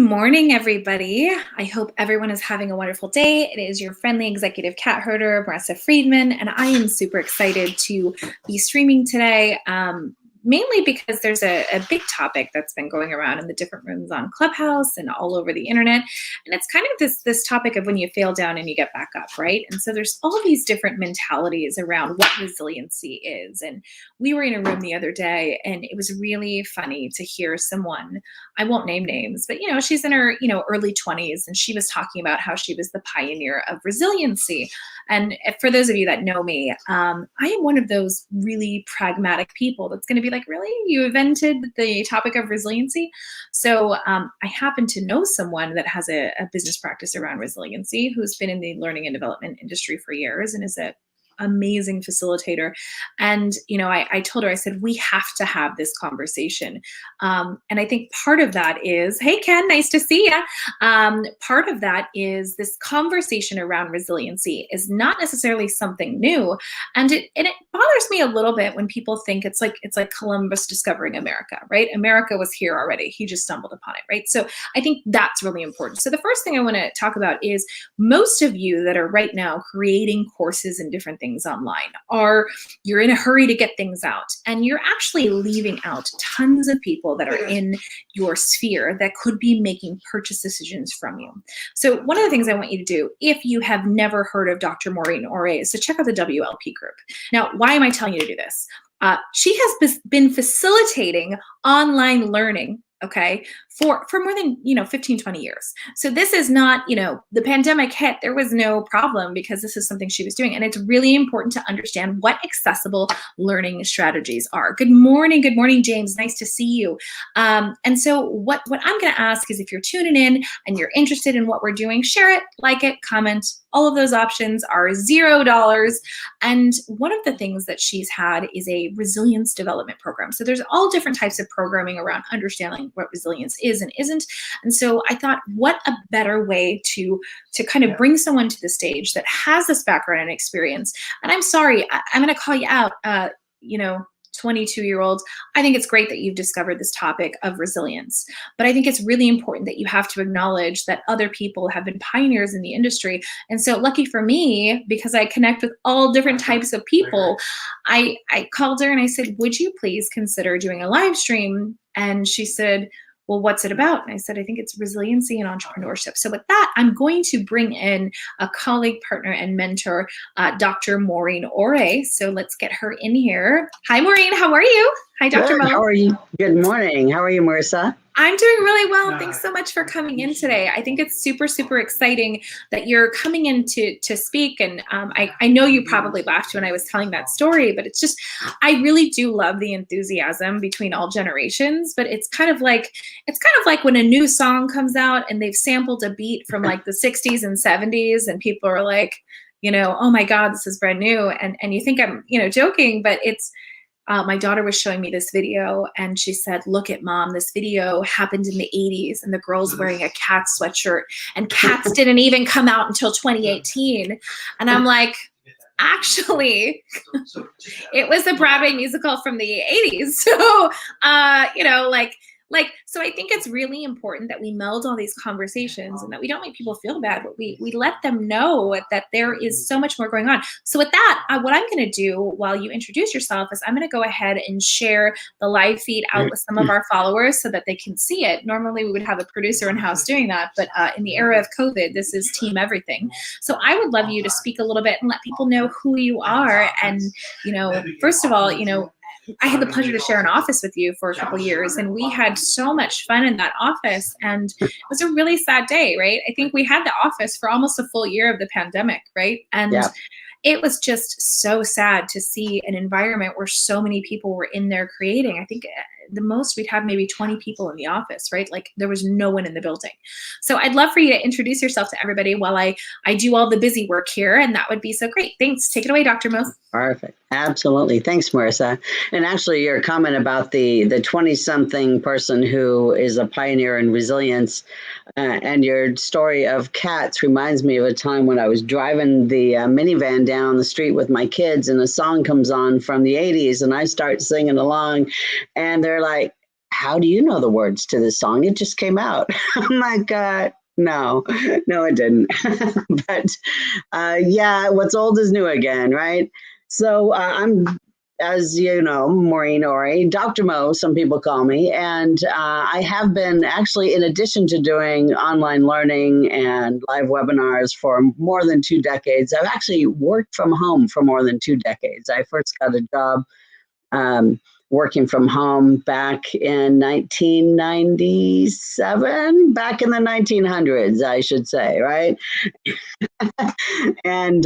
morning, everybody. I hope everyone is having a wonderful day. It is your friendly executive cat herder, Marissa Friedman, and I am super excited to be streaming today, mainly because there's a big topic that's been going around in the different rooms on Clubhouse and all over the internet. And it's kind of this topic of when you fail down and you get back up, right? And so there's all these different mentalities around what resiliency is. And we were in a room the other day, and it was really funny to hear someone, I won't name names, but she's in her early 20s, and she was talking about how she was the pioneer of resiliency. And for those of you that know me, I am one of those really pragmatic people that's going to be like, really? You invented the topic of resiliency? So I happen to know someone that has a business practice around resiliency who's been in the learning and development industry for years and is a amazing facilitator. And, I told her, I said, we have to have this conversation. And I think part of that is, hey, Ken, nice to see you. Part of that is this conversation around resiliency is not necessarily something new. And it bothers me a little bit when people think it's like Columbus discovering America, right? America was here already. He just stumbled upon it, right? So I think that's really important. So the first thing I want to talk about is most of you that are right now creating courses and different things online you're in a hurry to get things out, and you're actually leaving out tons of people that are in your sphere that could be making purchase decisions from you. So one of the things I want you to do, if you have never heard of Dr. Maureen Orey, is to check out the WLP Group. Now, why am I telling you to do this? She has been facilitating online learning, okay, for more than 15, 20 years. So this is not, the pandemic hit, there was no problem because this is something she was doing. And it's really important to understand what accessible learning strategies are. Good morning, James. Nice to see you. And so what I'm going to ask is, if you're tuning in and you're interested in what we're doing, share it, like it, comment. All of those options are $0. And one of the things that she's had is a resilience development program. So there's all different types of programming around understanding what resilience is and isn't. And so I thought, what a better way to kind of bring someone to the stage that has this background and experience. And I'm sorry, I'm going to call you out, 22-year-olds. I think it's great that you've discovered this topic of resilience, but I think it's really important that you have to acknowledge that other people have been pioneers in the industry. And so lucky for me, because I connect with all different types of people, I called her and I said, would you please consider doing a live stream? And she said, well, what's it about? And I said, I think it's resiliency and entrepreneurship. So with that, I'm going to bring in a colleague, partner, and mentor, Dr. Maureen Orey. So let's get her in here. Hi, Maureen. How are you? Hi, Dr. Mo. How are you? Good morning. How are you, Marissa? I'm doing really well. Thanks so much for coming in today. I think it's super, super exciting that you're coming in to speak. And I know you probably laughed when I was telling that story, but it's just, I really do love the enthusiasm between all generations. But it's kind of like when a new song comes out and they've sampled a beat from like the 60s and 70s, and people are like, oh my God, this is brand new. And you think I'm, joking, but it's, my daughter was showing me this video, and she said, look at Mom, this video happened in the 80s, and the girl's wearing a cat sweatshirt, and Cats didn't even come out until 2018. And I'm like, actually, it was a Broadway musical from the 80s. So, so I think it's really important that we meld all these conversations and that we don't make people feel bad, but we let them know that there is so much more going on. So with that, what I'm going to do while you introduce yourself is I'm going to go ahead and share the live feed out with some of our followers so that they can see it. Normally we would have a producer in-house doing that, but in the era of COVID, this is team everything. So I would love you to speak a little bit and let people know who you are. And, first of all, I had the pleasure to share an office with you for a couple of years, and we had so much fun in that office, and it was a really sad day, right? I think we had the office for almost a full year of the pandemic, right? And it was just so sad to see an environment where so many people were in there creating. I think the most we'd have maybe 20 people in the office, right? Like there was no one in the building. So I'd love for you to introduce yourself to everybody while I do all the busy work here, and that would be so great. Thanks. Take it away, Dr. Mo. Perfect. Absolutely. Thanks, Marissa. And actually, your comment about the 20-something person who is a pioneer in resilience and your story of cats reminds me of a time when I was driving the minivan down the street with my kids, and a song comes on from the 80s, and I start singing along, and they're like, how do you know the words to this song? It just came out. I'm like, no, it didn't. But yeah, what's old is new again, right? So I'm, as you know, Maureen Orey, Dr. Mo, some people call me. And I have been actually, in addition to doing online learning and live webinars for more than 2 decades, I've actually worked from home for more than 2 decades. I first got a job working from home back in 1997, back in the 1900s, I should say, right? And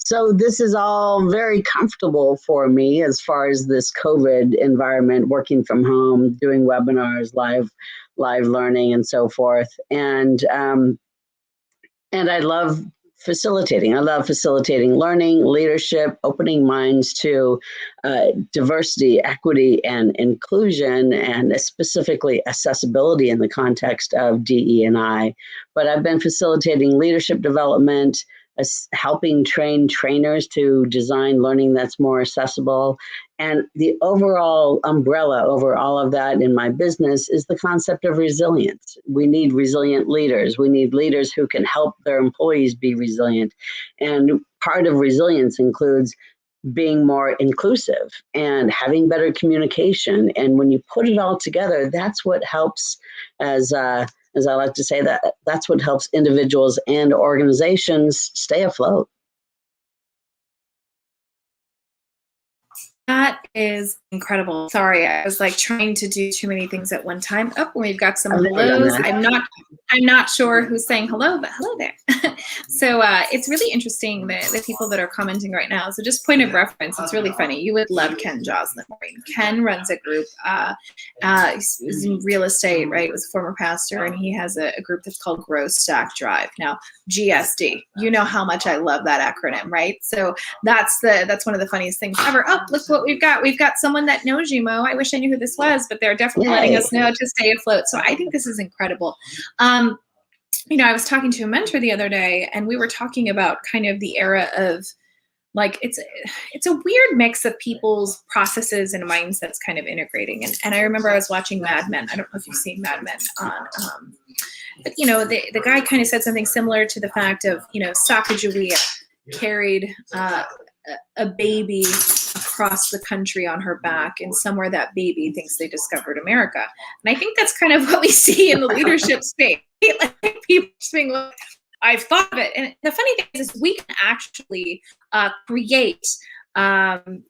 so this is all very comfortable for me as far as this COVID environment, working from home, doing webinars, live learning, and so forth. And I love facilitating. I love facilitating learning, leadership, opening minds to diversity, equity, and inclusion, and specifically accessibility in the context of DE&I. But I've been facilitating leadership development, helping train trainers to design learning that's more accessible. And the overall umbrella over all of that in my business is the concept of resilience. We need resilient leaders. We need leaders who can help their employees be resilient. And part of resilience includes being more inclusive and having better communication. And when you put it all together, that's what helps, as I like to say, that's what helps individuals and organizations stay afloat. That is incredible. Sorry, I was like trying to do too many things at one time. Oh, we've got some hellos. I'm not sure who's saying hello, but hello there. So it's really interesting, the people that are commenting right now. So just point of reference, it's really funny. You would love Ken Joslin. Ken runs a group. He's in real estate, right? He was a former pastor, and he has a group that's called Grow Stack Drive. Now, GSD. You know how much I love that acronym, right? So that's one of the funniest things ever. Oh, look what we've got. We've got someone that knows you, Mo. I wish I knew who this was, but they're definitely letting us know to stay afloat. So I think this is incredible. I was talking to a mentor the other day, and we were talking about kind of the era of, like, it's a weird mix of people's processes and mindsets kind of integrating. And I remember I was watching Mad Men. I don't know if you've seen Mad Men on, but the guy kind of said something similar to the fact of, Sacagawea carried a baby across the country on her back, and somewhere that baby thinks they discovered America. And I think that's kind of what we see in the leadership space. Like, people saying, "Look, I've thought of it." And the funny thing is we can actually create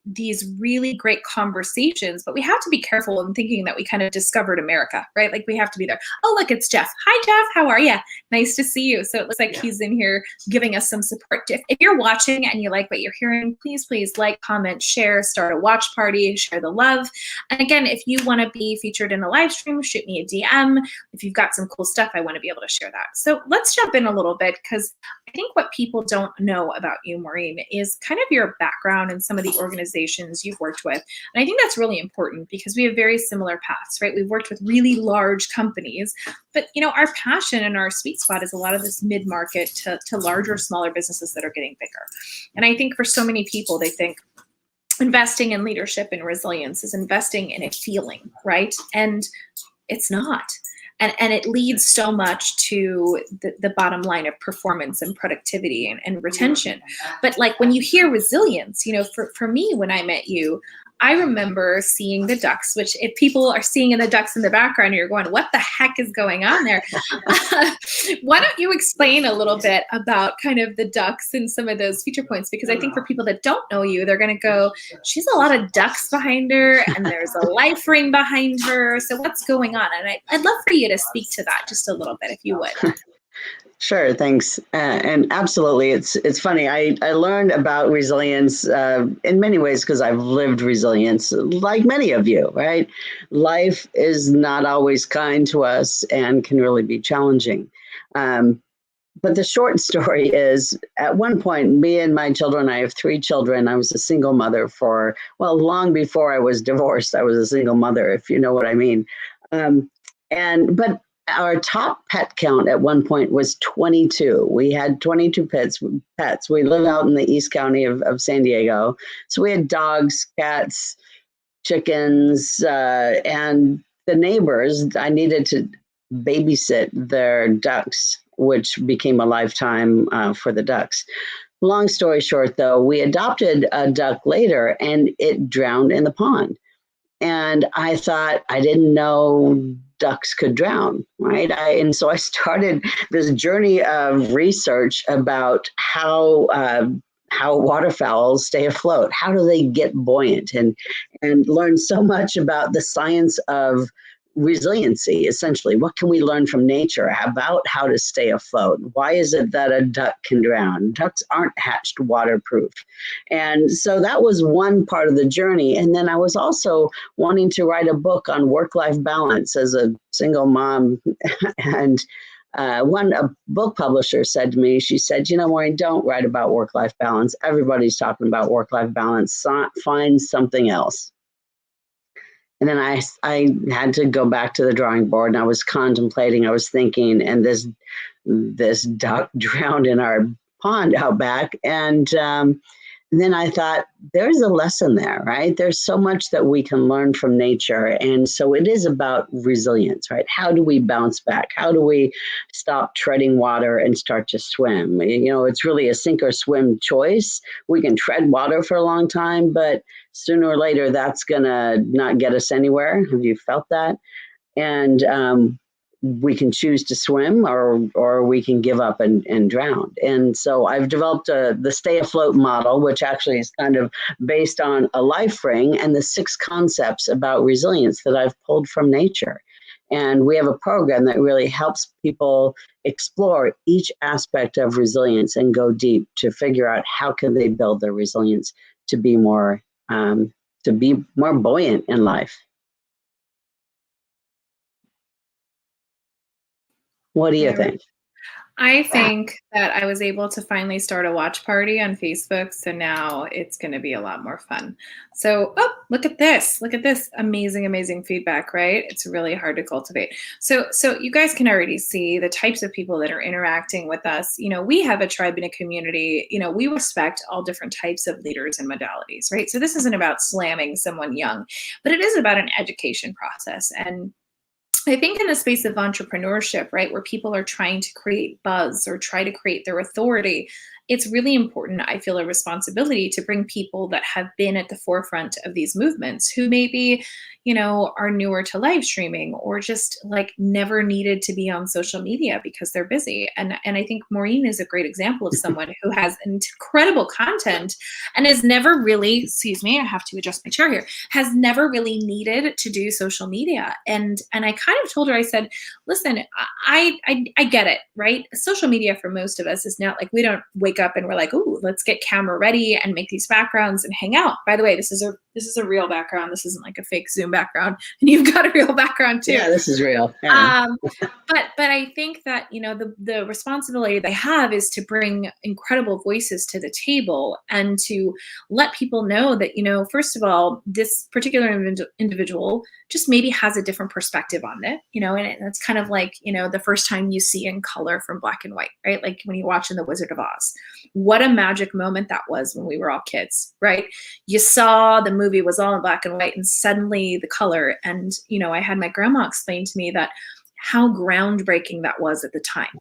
these really great conversations, but we have to be careful in thinking that we kind of discovered America, right? Like, we have to be there. Oh, look, it's Jeff. Hi, Jeff. How are you? Nice to see you. So it looks like he's in here giving us some support. If you're watching and you like what you're hearing, please like, comment, share, start a watch party, share the love. And again, if you want to be featured in a live stream, shoot me a DM. If you've got some cool stuff, I want to be able to share that. So let's jump in a little bit, because I think what people don't know about you, Maureen, is kind of your background and some of the organizations you've worked with. And I think that's really important, because we have very similar paths, right? We've worked with really large companies, but our passion and our sweet spot is a lot of this mid-market to larger, smaller businesses that are getting bigger. And I think for so many people, they think investing in leadership and resilience is investing in a feeling, right? And it's not. And it leads so much to the bottom line of performance and productivity and retention. But like, when you hear resilience, for me, when I met you, I remember seeing the ducks, which if people are seeing the ducks in the background, you're going, what the heck is going on there? Why don't you explain a little bit about kind of the ducks and some of those feature points? Because I think for people that don't know you, they're going to go, she's a lot of ducks behind her, and there's a life ring behind her. So what's going on? And I'd love for you to speak to that just a little bit, if you would. Sure, thanks. And absolutely, it's funny. I learned about resilience in many ways because I've lived resilience, like many of you, right? Life is not always kind to us and can really be challenging. But the short story is, at one point, me and my children, I have 3 children. I was a single mother for, long before I was divorced. I was a single mother, if you know what I mean. But our top pet count at one point was 22. We had 22 pets. We live out in the East County of San Diego. So we had dogs, cats, chickens, and the neighbors, I needed to babysit their ducks, which became a lifetime for the ducks. Long story short, though, we adopted a duck later and it drowned in the pond. And I thought, I didn't know ducks could drown, right? And so I started this journey of research about how waterfowl stay afloat. How do they get buoyant? And learn so much about the science of resiliency, essentially. What can we learn from nature about how to stay afloat? Why is it that a duck can drown? Ducks aren't hatched waterproof. And so that was one part of the journey. And then I was also wanting to write a book on work-life balance as a single mom. And a book publisher said to me, she said, Maureen, don't write about work-life balance. Everybody's talking about work-life balance. Find something else. And then I had to go back to the drawing board, and I was contemplating, I was thinking, and this duck drowned in our pond out back. And then I thought, there's a lesson there, right? There's so much that we can learn from nature. And so it is about resilience, right? How do we bounce back? How do we stop treading water and start to swim? It's really a sink or swim choice. We can tread water for a long time, but sooner or later, that's going to not get us anywhere. Have you felt that? And we can choose to swim or we can give up and drown. And so I've developed the Stay Afloat model, which actually is kind of based on a life ring and the 6 concepts about resilience that I've pulled from nature. And we have a program that really helps people explore each aspect of resilience and go deep to figure out how can they build their resilience to be more buoyant in life. What do you think? I think that I was able to finally start a watch party on Facebook. So now it's going to be a lot more fun. So, look at this. Look at this amazing, amazing feedback, right? It's really hard to cultivate. So you guys can already see the types of people that are interacting with us. We have a tribe and a community. We respect all different types of leaders and modalities, right? So this isn't about slamming someone young, but it is about an education process. And I think in the space of entrepreneurship, right, where people are trying to create buzz or try to create their authority, it's really important, I feel, a responsibility to bring people that have been at the forefront of these movements who maybe, are newer to live streaming or just like never needed to be on social media because they're busy. And I think Maureen is a great example of someone who has incredible content and has never really, I have to adjust my chair here, has never really needed to do social media. And I kind of told her, I said, listen, I get it, right? Social media for most of us is not like, we don't wake up and we're like, ooh, let's get camera ready and make these backgrounds and hang out. By the way, this is a real background. This isn't like a fake Zoom background, and you've got a real background too. Yeah, this is real. Yeah. But I think that the responsibility they have is to bring incredible voices to the table and to let people know that first of all, this particular individual just maybe has a different perspective on it, and it's kind of like the first time you see in color from black and white, right? Like when you watch in The Wizard of Oz, what a magic moment that was when we were all kids, right? You saw the movie was all in black and white, and suddenly the color. And I had my grandma explain to me that how groundbreaking that was at the time.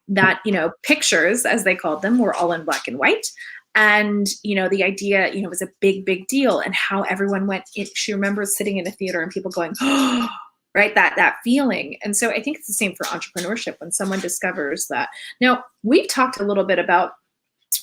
That pictures, as they called them, were all in black and white. And the idea was a big deal, and how everyone went. She remembers sitting in a theater and people going, oh, right, that feeling. And so I think it's the same for entrepreneurship when someone discovers that. Now, we've talked a little bit about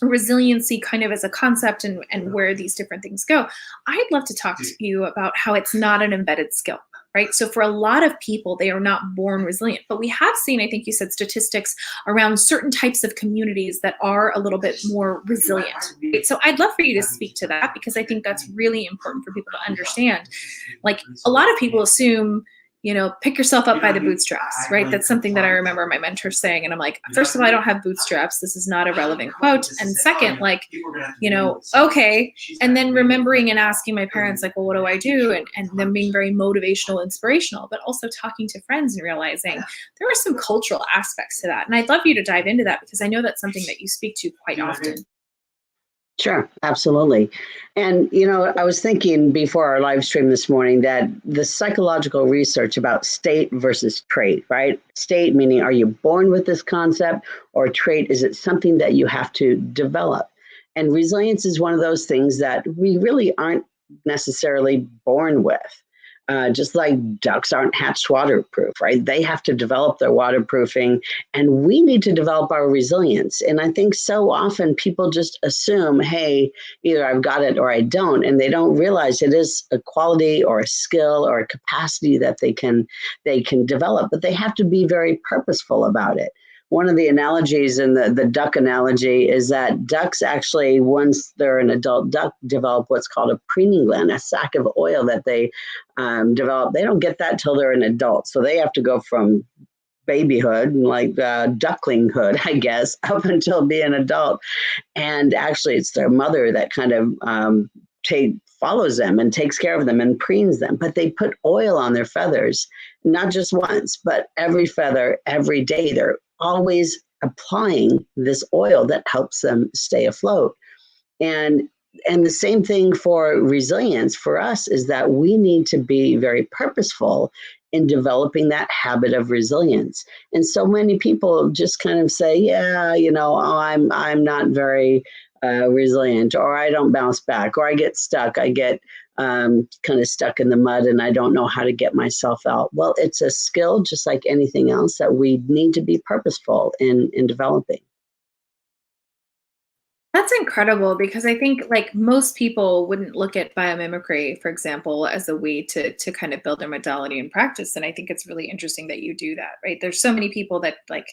resiliency kind of as a concept and where these different things go. I'd love to talk to you about how it's not an embedded skill, right? So for a lot of people, they are not born resilient, but we have seen, I think you said, statistics around certain types of communities that are a little bit more resilient. Right? So I'd love for you to speak to that, because I think that's really important for people to understand. Like, a lot of people assume, pick yourself up by the bootstraps, right? That's something that I remember my mentor saying. And I'm like, first of all, I don't have bootstraps. This is not a relevant quote. And second, like, okay. And then remembering and asking my parents, like, well, what do I do? And them being very motivational, inspirational, but also talking to friends and realizing there are some cultural aspects to that. And I'd love you to dive into that, because I know that's something that you speak to quite often. Sure, absolutely. And, I was thinking before our live stream this morning that the psychological research about state versus trait, right? State meaning, are you born with this concept, or trait, is it something that you have to develop? And resilience is one of those things that we really aren't necessarily born with. Just like ducks aren't hatched waterproof, right? They have to develop their waterproofing, and we need to develop our resilience. And I think so often people just assume, hey, either I've got it or I don't, and they don't realize it is a quality or a skill or a capacity that they can develop, but they have to be very purposeful about it. One of the analogies in the duck analogy is that ducks actually, once they're an adult duck, develop what's called a preening gland, a sac of oil that they develop. They don't get that till they're an adult. So they have to go from babyhood, like ducklinghood, I guess, up until being an adult. And actually, it's their mother that kind of follows them and takes care of them and preens them. But they put oil on their feathers, not just once, but every feather, every day. They're always applying this oil that helps them stay afloat. And the same thing for resilience for us is that we need to be very purposeful in developing that habit of resilience. And so many people just kind of say, yeah, oh, I'm not very resilient, or I don't bounce back, or I get stuck. I get kind of stuck in the mud and I don't know how to get myself out. Well, it's a skill just like anything else that we need to be purposeful in developing. That's incredible because I think like most people wouldn't look at biomimicry, for example, as a way to kind of build their modality and practice. And I think it's really interesting that you do that, right? There's so many people that like,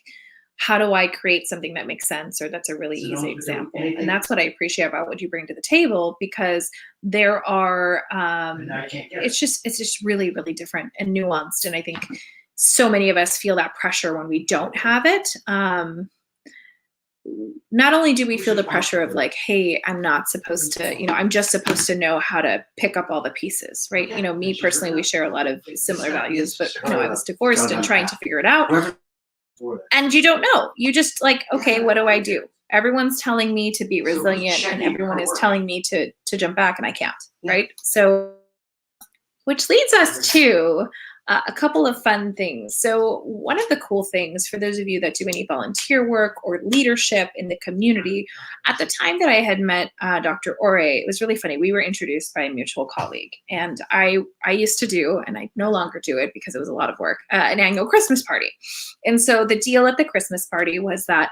how do I create something that makes sense? Or that's a really easy example. And that's what I appreciate about what you bring to the table, because there are it's just really, really different and nuanced. And I think so many of us feel that pressure when we don't have it. Not only do we feel the pressure of like, hey, I'm not supposed to, I'm just supposed to know how to pick up all the pieces, right? Me personally, we share a lot of similar values, but I was divorced and trying to figure it out. And you don't know. You just like, okay, what do I do? Everyone's telling me to be resilient and everyone is telling me to jump back and I can't, right? So, which leads us to a couple of fun things. So one of the cool things for those of you that do any volunteer work or leadership in the community, at the time that I had met Dr. Orey, it was really funny. We were introduced by a mutual colleague, and I used to do, and I no longer do it because it was a lot of work, an annual Christmas party. And so the deal at the Christmas party was that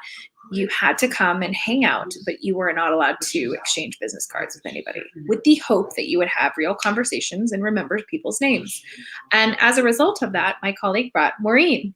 you had to come and hang out, but you were not allowed to exchange business cards with anybody, with the hope that you would have real conversations and remember people's names. And as a result of that, my colleague brought Maureen.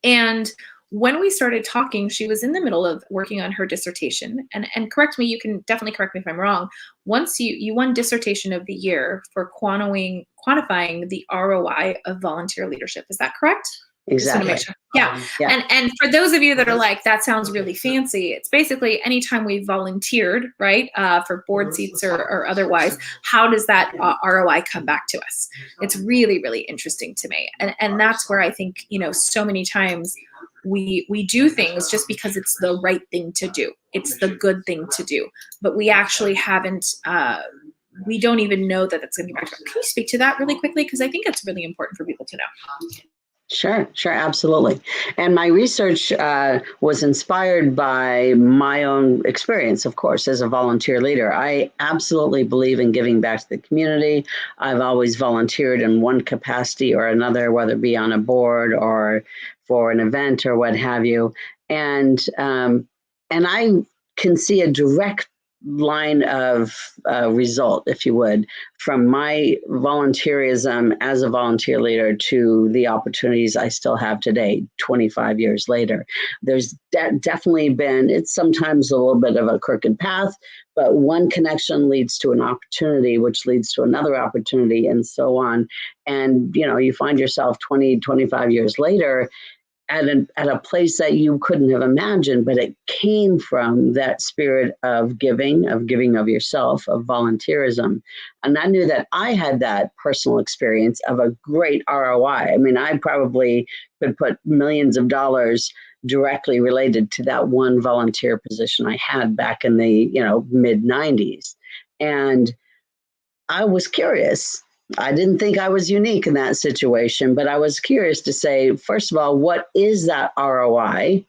And when we started talking, she was in the middle of working on her dissertation. And correct me, you can definitely correct me if I'm wrong. Once you won dissertation of the year for quantifying the ROI of volunteer leadership. Is that correct? Exactly. Sure. Yeah. And for those of you that are like, that sounds really fancy, it's basically anytime we volunteered, right, for board seats or otherwise, how does that ROI come back to us? It's really, really interesting to me. And that's where I think, so many times we do things just because it's the right thing to do. It's the good thing to do. But we actually haven't, we don't even know that that's going to be back to us. Can you speak to that really quickly? Because I think it's really important for people to know. Sure, absolutely. And my research was inspired by my own experience, of course, as a volunteer leader. I absolutely believe in giving back to the community. I've always volunteered in one capacity or another, whether it be on a board or for an event or what have you. And I can see a direct line of result, if you would, from my volunteerism as a volunteer leader to the opportunities I still have today, 25 years later. There's definitely been, it's sometimes a little bit of a crooked path, but one connection leads to an opportunity, which leads to another opportunity, and so on. And, you find yourself 20, 25 years later at a place that you couldn't have imagined, but it came from that spirit of giving of yourself, of volunteerism. And I knew that I had that personal experience of a great ROI. I mean, I probably could put millions of dollars directly related to that one volunteer position I had back in the, mid 90s. And I was curious. I didn't think I was unique in that situation, but I was curious to say, first of all, what is that ROI,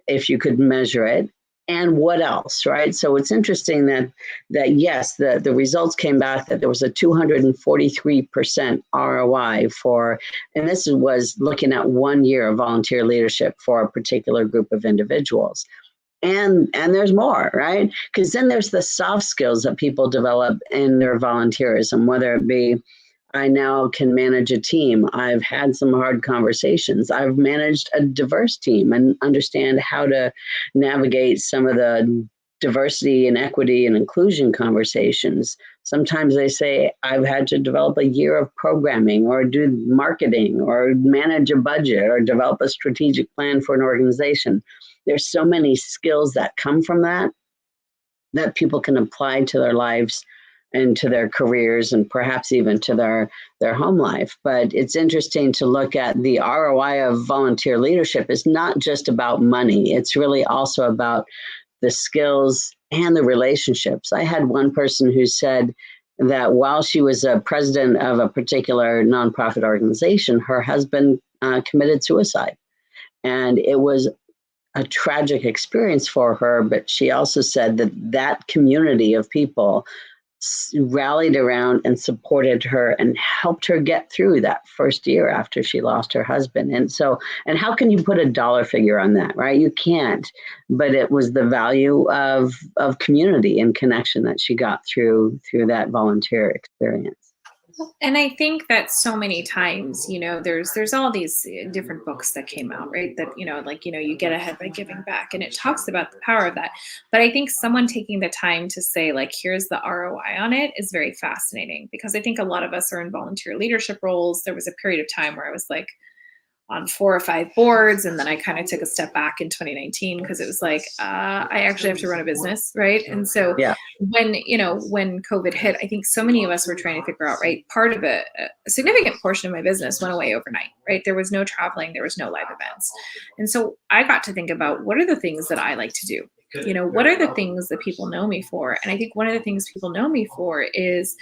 if you could measure it, and what else, right? So it's interesting that yes, the results came back that there was a 243% ROI for, and this was looking at 1 year of volunteer leadership for a particular group of individuals. And there's more, right? Because then there's the soft skills that people develop in their volunteerism, whether it be, I now can manage a team. I've had some hard conversations. I've managed a diverse team and understand how to navigate some of the diversity and equity and inclusion conversations. Sometimes they say, I've had to develop a year of programming or do marketing or manage a budget or develop a strategic plan for an organization. There's so many skills that come from that people can apply to their lives and to their careers and perhaps even to their home life. But it's interesting to look at the ROI of volunteer leadership is not just about money. It's really also about the skills and the relationships. I had one person who said that while she was a president of a particular nonprofit organization, her husband committed suicide. And it was a tragic experience for her, but she also said that community of people rallied around and supported her and helped her get through that first year after she lost her husband. And how can you put a dollar figure on that, right? You can't, but it was the value of community and connection that she got through that volunteer experience. And I think that so many times, there's all these different books that came out, right? That, you get ahead by giving back, and it talks about the power of that. But I think someone taking the time to say, like, here's the ROI on it is very fascinating, because I think a lot of us are in volunteer leadership roles. There was a period of time where I was like on 4 or 5 boards. And then I kind of took a step back in 2019 because it was like, I actually have to run a business, right? And so when COVID hit, I think so many of us were trying to figure out, right, part of a significant portion of my business went away overnight, right? There was no traveling, there was no live events. And so I got to think about, what are the things that I like to do? What are the things that people know me for? And I think one of the things people know me for is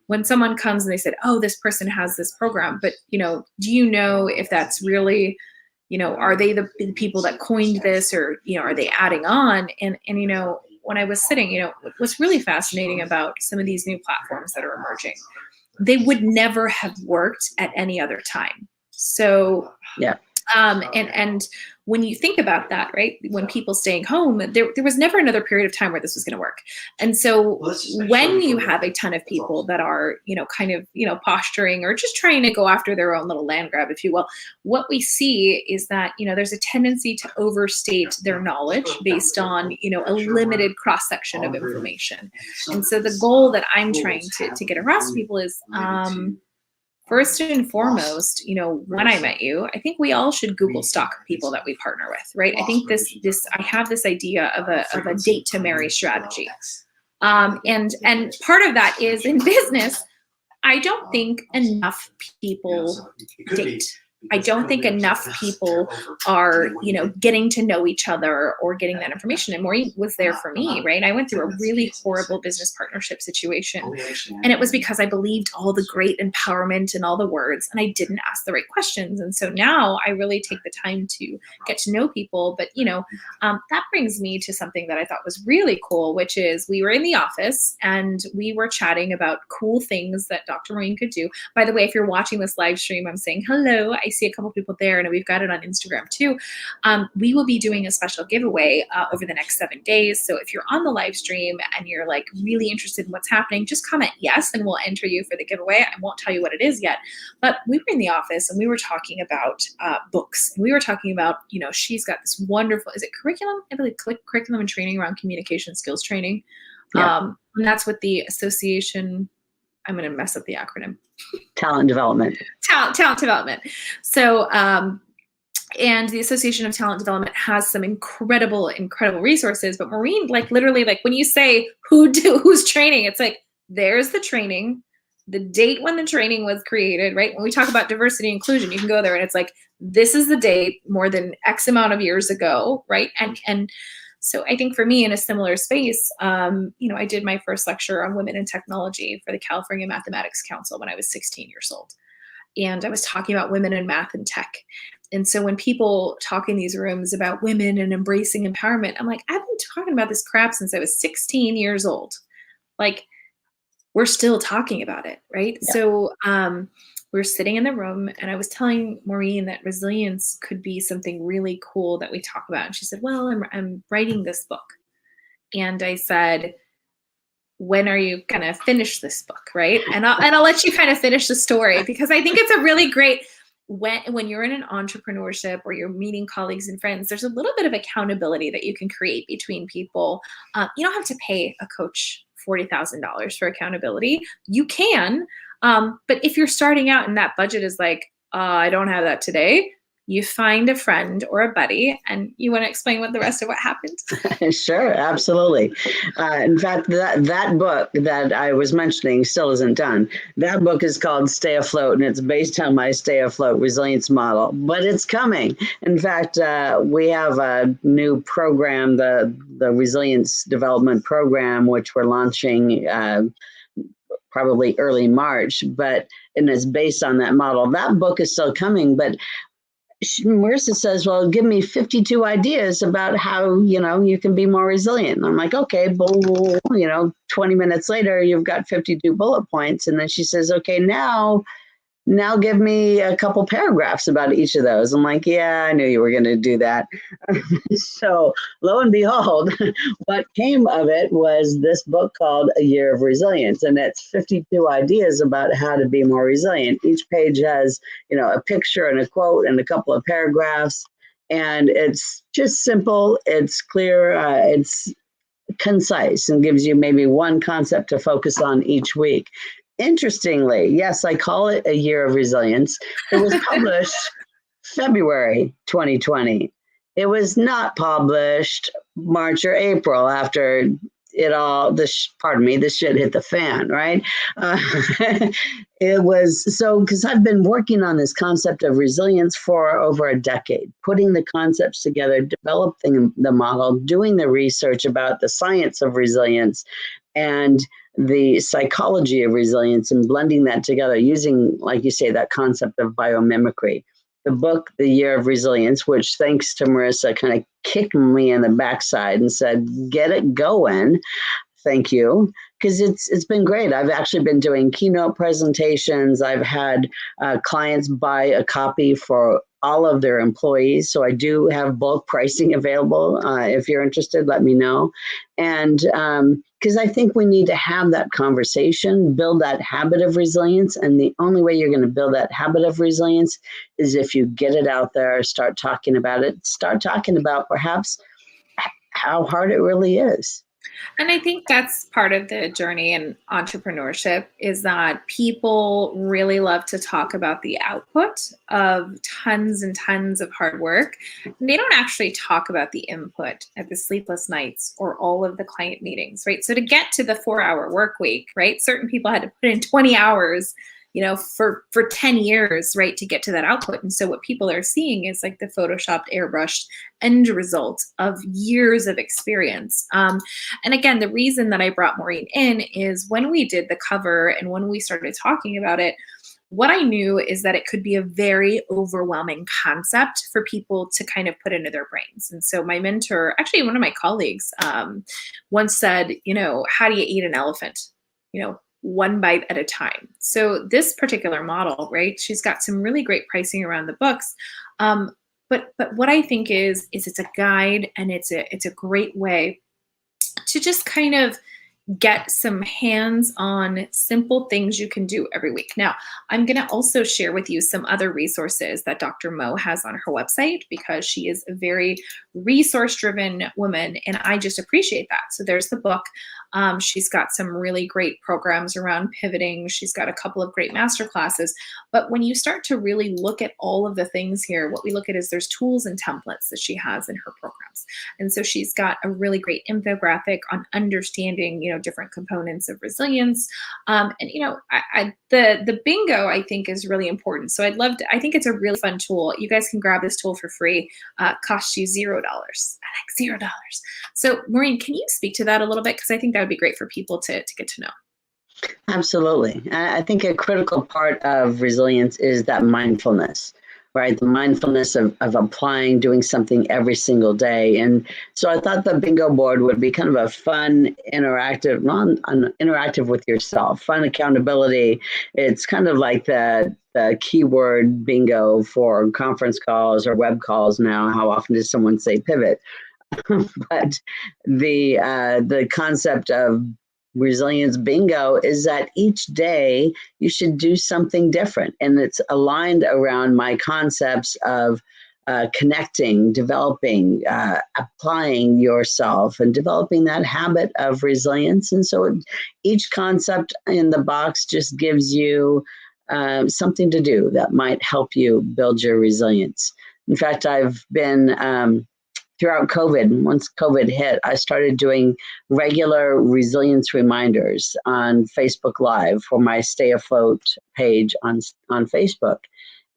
when someone comes and they said, oh, this person has this program, but, do you know if that's really, are they the people that coined this, or, are they adding on? And when I was sitting, what's really fascinating about some of these new platforms that are emerging, they would never have worked at any other time. So, and when you think about that, right, when people staying home, there was never another period of time where this was going to work. And so when you have a ton of people that are, kind of, posturing or just trying to go after their own little land grab, if you will, what we see is that, there's a tendency to overstate their knowledge based on, a limited cross-section of information. And so the goal that I'm trying to get across to people is, first and foremost, when I met you, I think we all should Google stock people that we partner with, right? I think I have this idea of a date to marry strategy. And part of that is, in business, I don't think enough people date. I don't think enough people are, getting to know each other or getting that information. And Maureen was there for me, right? I went through a really horrible business partnership situation. And it was because I believed all the great empowerment and all the words, and I didn't ask the right questions. And so now I really take the time to get to know people. But, that brings me to something that I thought was really cool, which is we were in the office and we were chatting about cool things that Dr. Maureen could do. By the way, if you're watching this live stream, I'm saying hello. I see a couple people there, and we've got it on Instagram too. We will be doing a special giveaway over the next 7 days. So if you're on the live stream and you're like really interested in what's happening, just comment yes, and we'll enter you for the giveaway. I won't tell you what it is yet, but we were in the office and we were talking about books. And we were talking about, she's got this wonderful, is it curriculum? I believe curriculum and training around communication skills training. And that's what the association, I'm going to mess up the acronym. Talent development. Talent development. So, and the Association of Talent Development has some incredible resources. But Maureen, literally, when you say who's training, it's like, there's the training, the date when the training was created, right? When we talk about diversity and inclusion, you can go there and it's like, this is the date more than X amount of years ago, right? And so I think for me in a similar space, I did my first lecture on women in technology for the California Mathematics Council when I was 16 years old. And I was talking about women in math and tech. And so when people talk in these rooms about women and embracing empowerment, I'm like, I've been talking about this crap since I was 16 years old. Like, we're still talking about it, right? Yeah. So we're sitting in the room and I was telling Maureen that resilience could be something really cool that we talk about. And she said, well, I'm writing this book. And I said, when are you going to finish this book, right? And I'll let you kind of finish the story, because I think it's a really great, when you're in an entrepreneurship or you're meeting colleagues and friends, there's a little bit of accountability that you can create between people. You don't have to pay a coach $40,000 for accountability. You can, but if you're starting out and that budget is like, I don't have that today, you find a friend or a buddy, and you want to explain what the rest of what happened? Sure, absolutely. In fact, that book that I was mentioning still isn't done. That book is called Stay Afloat, and it's based on my Stay Afloat resilience model, but it's coming. In fact, we have a new program, the Resilience Development Program, which we're launching probably early March, and it's based on that model. That book is still coming, but Marissa says, well, give me 52 ideas about how, you can be more resilient. And I'm like, okay, 20 minutes later, you've got 52 bullet points. And then she says, okay, now give me a couple paragraphs about each of those. I'm like, yeah, I knew you were going to do that. So lo and behold, what came of it was this book called A Year of Resilience. And it's 52 ideas about how to be more resilient. Each page has, a picture and a quote and a couple of paragraphs. And it's just simple. It's clear. It's concise and gives you maybe one concept to focus on each week. Interestingly, yes, I call it A Year of Resilience. It was published February 2020. It was not published March or April after it all, the shit hit the fan, right? It was so, because I've been working on this concept of resilience for over a decade, putting the concepts together, developing the model, doing the research about the science of resilience and the psychology of resilience, and blending that together using, like you say, that concept of biomimicry. The book, The Year of Resilience, which thanks to Marissa kind of kicked me in the backside and said, get it going. Thank you. Because it's been great. I've actually been doing keynote presentations. I've had clients buy a copy for all of their employees. So I do have bulk pricing available. If you're interested, let me know. And because I think we need to have that conversation, build that habit of resilience. And the only way you're going to build that habit of resilience is if you get it out there, start talking about it, start talking about perhaps how hard it really is. And I think that's part of the journey in entrepreneurship, is that people really love to talk about the output of tons and tons of hard work. They don't actually talk about the input of the sleepless nights or all of the client meetings, right? So to get to the 4-hour work week, right? Certain people had to put in 20 hours for 10 years, right, to get to that output. And so what people are seeing is like the photoshopped, airbrushed end result of years of experience. And again, the reason that I brought Maureen in is when we did the cover and when we started talking about it, what I knew is that it could be a very overwhelming concept for people to kind of put into their brains. And so my mentor, actually one of my colleagues, once said, how do you eat an elephant? One bite at a time. So this particular model, right, she's got some really great pricing around the books. But what I think is it's a guide, and it's a great way to just kind of get some hands-on simple things you can do every week. Now, I'm going to also share with you some other resources that Dr. Mo has on her website, because she is a very resource-driven woman, and I just appreciate that. So there's the book. She's got some really great programs around pivoting. She's got a couple of great master classes. But when you start to really look at all of the things here, what we look at is there's tools and templates that she has in her programs. And so she's got a really great infographic on understanding, different components of resilience. The bingo, I think, is really important. So I think it's a really fun tool. You guys can grab this tool for free. Costs you $0. I like $0. So Maureen, can you speak to that a little bit? Because I think that would be great for people to get to know. Absolutely. I think a critical part of resilience is that mindfulness, right? The mindfulness of applying, doing something every single day. And so I thought the bingo board would be kind of a fun, interactive with yourself, fun accountability. It's kind of like the keyword bingo for conference calls or web calls now. How often does someone say pivot? But the concept of resilience bingo is that each day you should do something different, and it's aligned around my concepts of connecting, developing, applying yourself, and developing that habit of resilience. And so each concept in the box just gives you something to do that might help you build your resilience. In fact, I've been throughout COVID, once COVID hit, I started doing regular resilience reminders on Facebook Live for my Stay Afloat page on Facebook.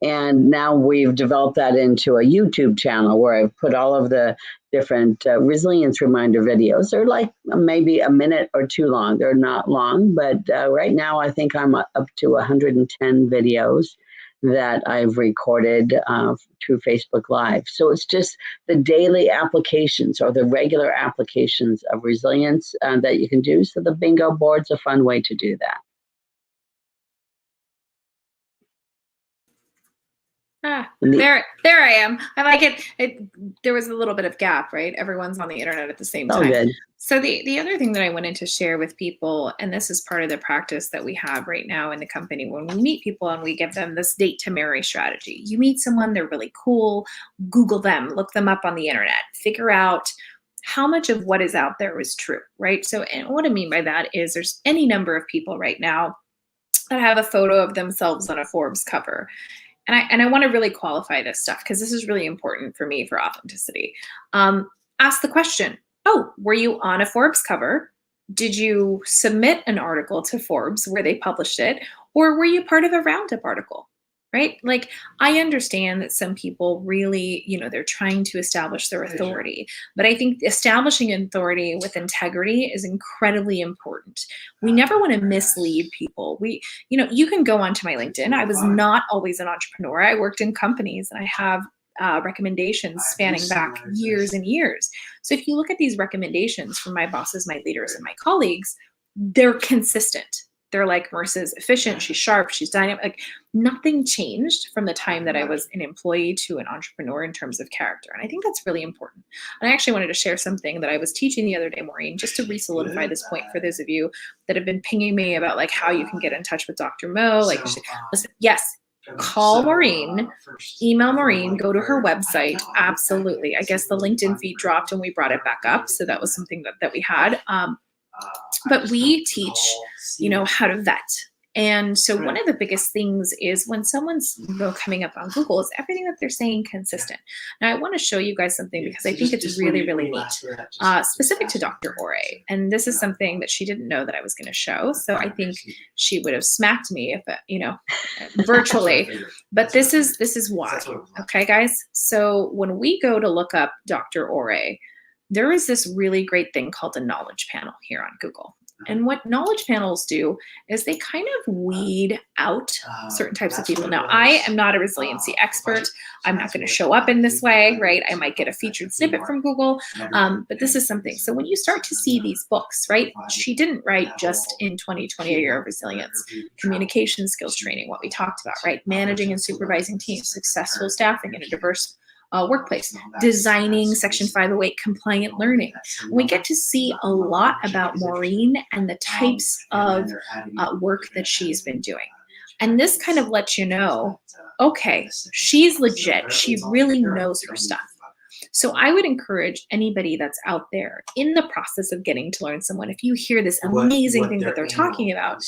And now we've developed that into a YouTube channel where I've put all of the different resilience reminder videos. They're like maybe a minute or two long. They're not long, but right now I think I'm up to 110 videos that I've recorded through Facebook Live. So it's just the daily applications or the regular applications of resilience that you can do. So the bingo board's a fun way to do that. There I am. I like it. There was a little bit of gap, right? Everyone's on the internet at the same time. Good. So the other thing that I wanted to share with people, and this is part of the practice that we have right now in the company, when we meet people and we give them this date to marry strategy. You meet someone, they're really cool, Google them, look them up on the internet, figure out how much of what is out there is true, right? So, and what I mean by that is there's any number of people right now that have a photo of themselves on a Forbes cover. And I want to really qualify this stuff because this is really important for me for authenticity. Ask the question, were you on a Forbes cover? Did you submit an article to Forbes where they published it? Or were you part of a roundup article, right? Like, I understand that some people really, they're trying to establish their authority. But I think establishing authority with integrity is incredibly important. We never want to mislead people. You can go onto my LinkedIn. I was not always an entrepreneur. I worked in companies, and I have recommendations spanning back years and years. So if you look at these recommendations from my bosses, my leaders, and my colleagues, they're consistent. They're like, Marissa's efficient, she's sharp, she's dynamic. Like, nothing changed from the time that I was an employee to an entrepreneur in terms of character. And I think that's really important. And I actually wanted to share something that I was teaching the other day, Maureen, just to re-solidify this point for those of you that have been pinging me about like how you can get in touch with Dr. Mo. Like, listen, yes, call Maureen, email Maureen, go to her website. Absolutely. I guess the LinkedIn feed dropped and we brought it back up. So that was something that we had. But we teach, how to vet. And so one of the biggest things is when someone's coming up on Google is everything that they're saying consistent. Now I want to show you guys something because I think it's really, really neat, specific to Dr. Orey. And this is something that she didn't know that I was going to show. So I think she would have smacked me if, virtually. But this is why. Okay, guys. So when we go to look up Dr. Orey, there is this really great thing called the knowledge panel here on Google. And what knowledge panels do is they kind of weed out certain types of people. Now, I am not a resiliency expert. I'm not going to show up in this way, right? I might get a featured snippet from Google, but this is something. So when you start to see these books, right, she didn't write just in 2020 A Year of Resilience, communication skills training, what we talked about, right? Managing and supervising teams, successful staffing in a diverse workplace, designing Section 508 compliant learning. We get to see a lot about Maureen and the types of work that she's been doing. And this kind of lets you know, okay, she's legit. She really knows her stuff. So I would encourage anybody that's out there in the process of getting to learn someone, if you hear this amazing thing that they're talking about,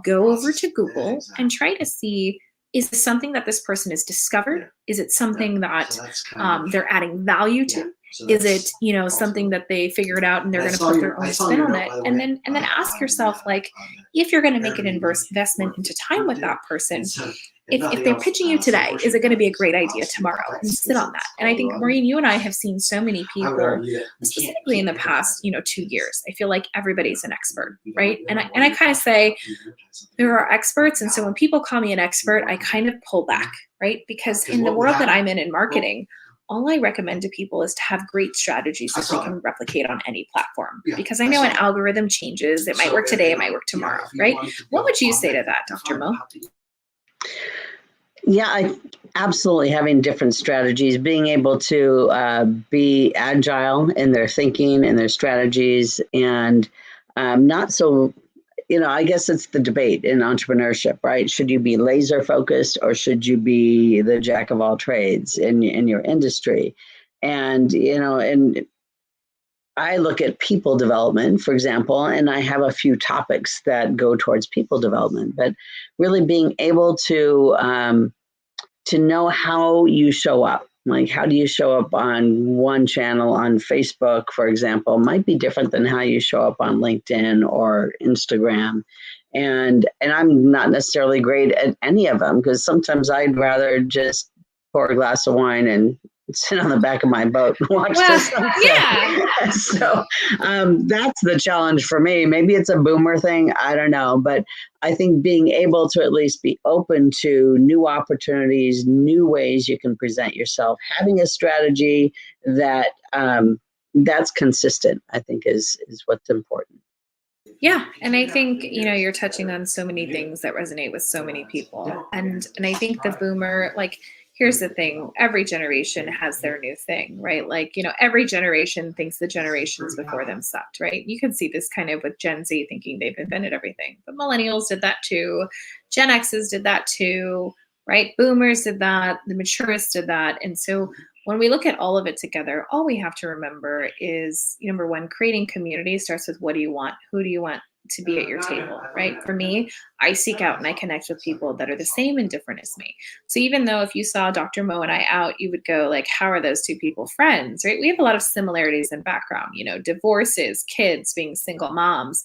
go over to Google and try to see, is this something that this person has discovered? Is it something that they're adding value to? Is it, something that they figured out and they're going to put their own spin on it? And then ask yourself, like, if you're going to make an investment into time with that person, if they're pitching you today, is it going to be a great idea tomorrow? And sit on that. And I think, Maureen, you and I have seen so many people, specifically in the past, 2 years. I feel like everybody's an expert, right? And I kind of say there are experts. And so when people call me an expert, I kind of pull back, right? Because in the world that I'm in marketing, all I recommend to people is to have great strategies that they can replicate on any platform. Because I know an algorithm changes. It might work today, it might work tomorrow, right? What would you say to that, Dr. Mo? Yeah, absolutely. Having different strategies, being able to be agile in their thinking and their strategies, and not so, I guess it's the debate in entrepreneurship, right? Should you be laser focused, or should you be the jack of all trades in your industry? And, and I look at people development, for example, and I have a few topics that go towards people development, but really being able to know how you show up. Like, how do you show up on one channel on Facebook, for example, might be different than how you show up on LinkedIn or Instagram. And I'm not necessarily great at any of them, because sometimes I'd rather just pour a glass of wine and sit on the back of my boat and watch the sunset. Yeah. So that's the challenge for me. Maybe it's a boomer thing, I don't know. But I think being able to at least be open to new opportunities, new ways you can present yourself, having a strategy that that's consistent, I think is what's important. Yeah. And I think, you're touching on so many things that resonate with so many people. And I think the boomer, like, here's the thing, every generation has their new thing, right? Like, every generation thinks the generations before them sucked, right? You can see this kind of with Gen Z thinking they've invented everything. But millennials did that too. Gen X's did that too, right? Boomers did that. The maturists did that. And so when we look at all of it together, all we have to remember is, number one, creating community starts with, what do you want? Who do you want to be at your table, right? For me, I seek out and I connect with people that are the same and different as me. So even though if you saw Dr. Mo and I out, you would go like, how are those two people friends, right? We have a lot of similarities in background, divorces, kids, being single moms,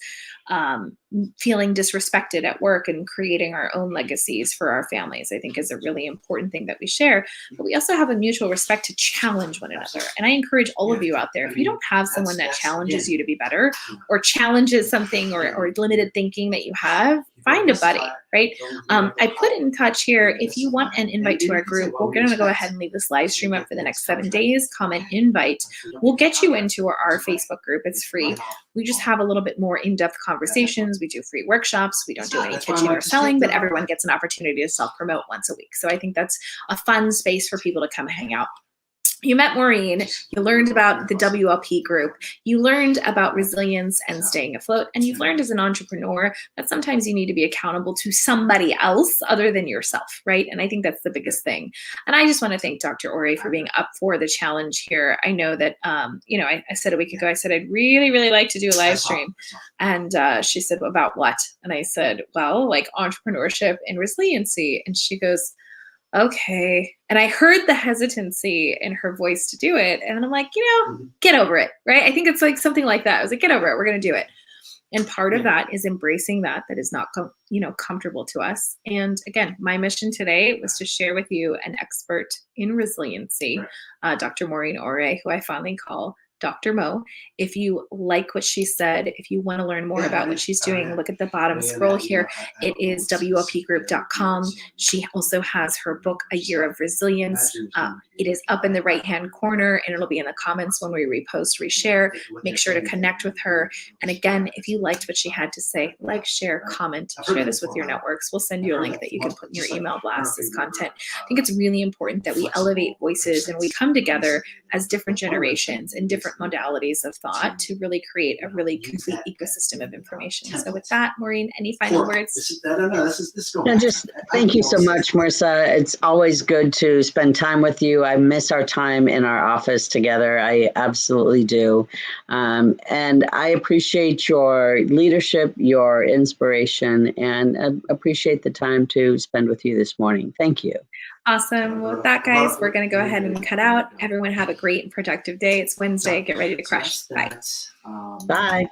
feeling disrespected at work and creating our own legacies for our families, I think is a really important thing that we share. But we also have a mutual respect to challenge one another. And I encourage all of you out there, if you don't have someone that challenges you to be better, or challenges something or limited thinking that you have, find a buddy, right? I put in touch here, if you want an invite to our group, we're going to go ahead and leave this live stream up for the next 7 days. Comment invite. We'll get you into our Facebook group. It's free. We just have a little bit more in-depth conversations. We do free workshops. We don't do any pitching or selling, but everyone gets an opportunity to self-promote once a week. So I think that's a fun space for people to come hang out. You met Maureen, you learned about the WLP Group, you learned about resilience and staying afloat, and you've learned as an entrepreneur that sometimes you need to be accountable to somebody else other than yourself, right? And I think that's the biggest thing. And I just want to thank Dr. Orey for being up for the challenge here. I know that, I said a week ago, I said, I'd really, really like to do a live stream. And she said, well, about what? And I said, well, like entrepreneurship and resiliency. And she goes, okay. And I heard the hesitancy in her voice to do it. And I'm like, get over it, right? I think it's like something like that. I was like, get over it. We're going to do it. And part of that is embracing that is not, comfortable to us. And again, my mission today was to share with you an expert in resiliency, Dr. Maureen Orey, who I fondly call Dr. Mo. If you like what she said, if you want to learn more about what she's doing, look at the bottom scroll here. It is WLPgroup.com. She also has her book, A Year of Resilience. It is up in the right-hand corner, and it'll be in the comments when we repost, reshare. Make sure to connect with her. And again, if you liked what she had to say, like, share, comment, share this with your networks. We'll send you a link that you can put in your email blast as content. I think it's really important that we elevate voices and we come together as different generations and different different modalities of thought to really create a really complete ecosystem of information. So with that, Maureen, any final words? No, just thank you so much, Marissa. It's always good to spend time with you. I miss our time in our office together. I absolutely do. And I appreciate your leadership, your inspiration, and appreciate the time to spend with you this morning. Thank you. Awesome. Well, with that, guys, we're going to go ahead and cut out. Everyone have a great and productive day. It's Wednesday. Get ready to crush. Bye. Bye.